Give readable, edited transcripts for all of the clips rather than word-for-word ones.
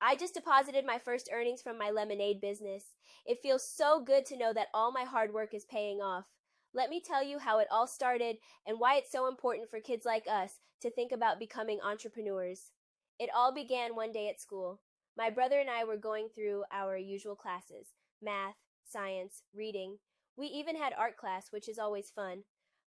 I just deposited my first earnings from my lemonade business. It feels so good to know that all my hard work is paying off. Let me tell you how it all started and why it's so important for kids like us to think about becoming entrepreneurs. It all began one day at school. My brother and I were going through our usual classes: math, science, reading. We even had art class, which is always fun.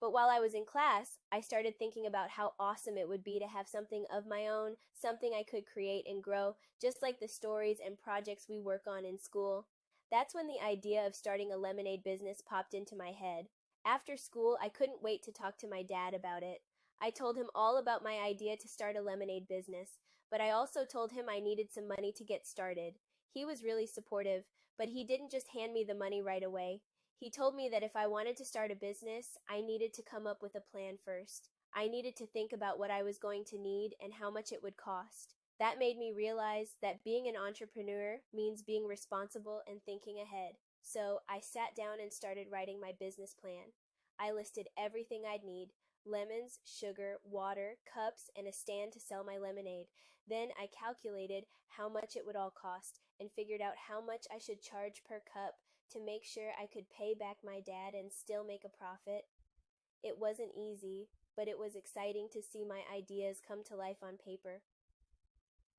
But while I was in class, I started thinking about how awesome it would be to have something of my own, something I could create and grow, just like the stories and projects we work on in school. That's when the idea of starting a lemonade business popped into my head. After school, I couldn't wait to talk to my dad about it. I told him all about my idea to start a lemonade business, but I also told him I needed some money to get started. He was really supportive, but he didn't just hand me the money right away. He told me that if I wanted to start a business, I needed to come up with a plan first. I needed to think about what I was going to need and how much it would cost. That made me realize that being an entrepreneur means being responsible and thinking ahead. So I sat down and started writing my business plan. I listed everything I'd need: lemons, sugar, water, cups, and a stand to sell my lemonade. Then I calculated how much it would all cost and figured out how much I should charge per cup to make sure I could pay back my dad and still make a profit. It wasn't easy, but it was exciting to see my ideas come to life on paper.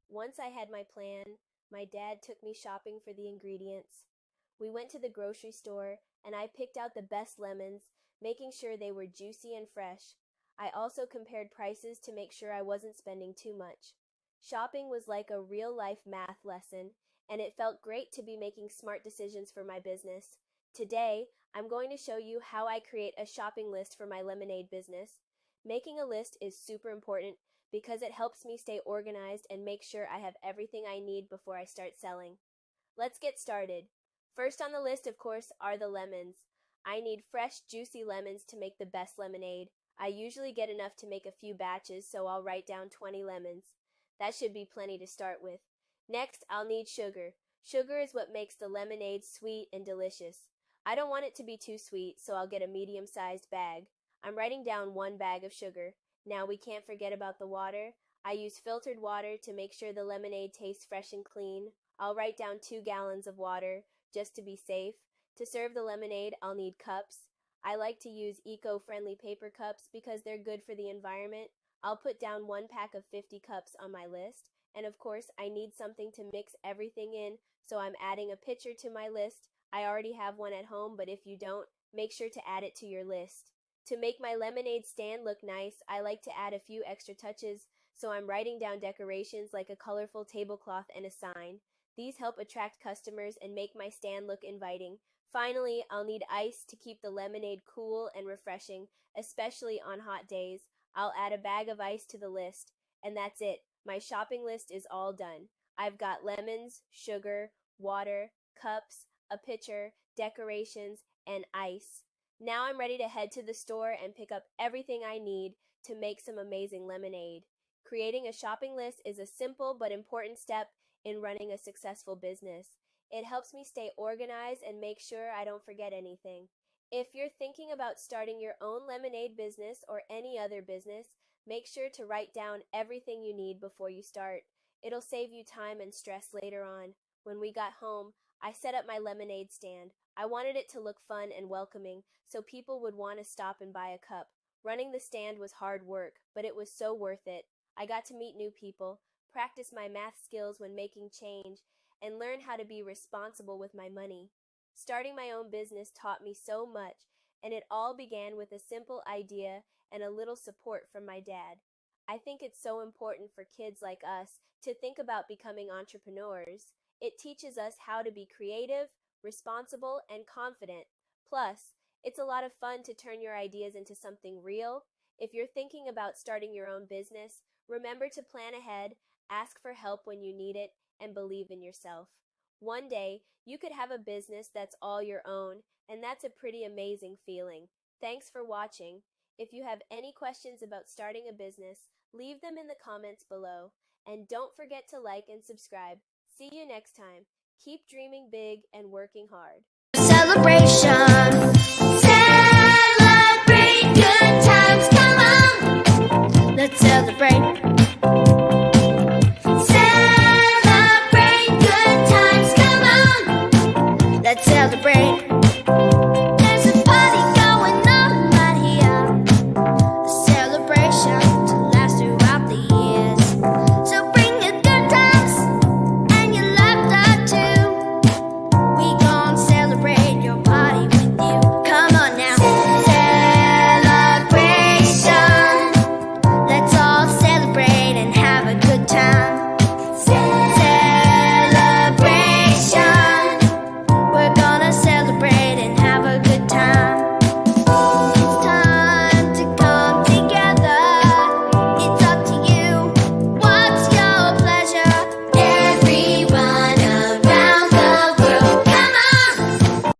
Once I had my plan, my dad took me shopping for the ingredients. We went to the grocery store, and I picked out the best lemons, making sure they were juicy and fresh. I also compared prices to make sure I wasn't spending too much. Shopping was like a real-life math lesson, and it felt great to be making smart decisions for my business. Today, I'm going to show you how I create a shopping list for my lemonade business. Making a list is super important because it helps me stay organized and make sure I have everything I need before I start selling. Let's get started. First on the list, of course, are the lemons. I need fresh, juicy lemons to make the best lemonade. I usually get enough to make a few batches, so I'll write down 20 lemons. That should be plenty to start with. Next, I'll need sugar. Sugar is what makes the lemonade sweet and delicious. I don't want it to be too sweet, so I'll get a medium-sized bag. I'm writing down 1 bag of sugar. Now we can't forget about the water. I use filtered water to make sure the lemonade tastes fresh and clean. I'll write down 2 gallons of water, just to be safe. To serve the lemonade, I'll need cups. I like to use eco-friendly paper cups because they're good for the environment. I'll put down 1 pack of 50 cups on my list. And of course, I need something to mix everything in, so I'm adding a pitcher to my list. I already have one at home, but if you don't, make sure to add it to your list. To make my lemonade stand look nice, I like to add a few extra touches, so I'm writing down decorations like a colorful tablecloth and a sign. These help attract customers and make my stand look inviting. Finally, I'll need ice to keep the lemonade cool and refreshing, especially on hot days. I'll add a bag of ice to the list. And that's it. My shopping list is all done. I've got lemons, sugar, water, cups, a pitcher, decorations, and ice. Now I'm ready to head to the store and pick up everything I need to make some amazing lemonade. Creating a shopping list is a simple but important step in running a successful business. It helps me stay organized and make sure I don't forget anything. If you're thinking about starting your own lemonade business or any other business, make sure to write down everything you need before you start. It'll save you time and stress later on. When we got home, I set up my lemonade stand. I wanted it to look fun and welcoming, so people would want to stop and buy a cup. Running the stand was hard work, but it was so worth it. I got to meet new people, practice my math skills when making change, and learn how to be responsible with my money. Starting my own business taught me so much, and it all began with a simple idea and a little support from my dad. I think it's so important for kids like us to think about becoming entrepreneurs. It teaches us how to be creative, responsible, and confident. Plus, it's a lot of fun to turn your ideas into something real. If you're thinking about starting your own business, remember to plan ahead, ask for help when you need it, and believe in yourself. One day, you could have a business that's all your own, and that's a pretty amazing feeling. Thanks for watching. If you have any questions about starting a business, leave them in the comments below. And don't forget to like and subscribe. See you next time. Keep dreaming big and working hard. Celebration. Celebrate good times. Come on. Let's celebrate.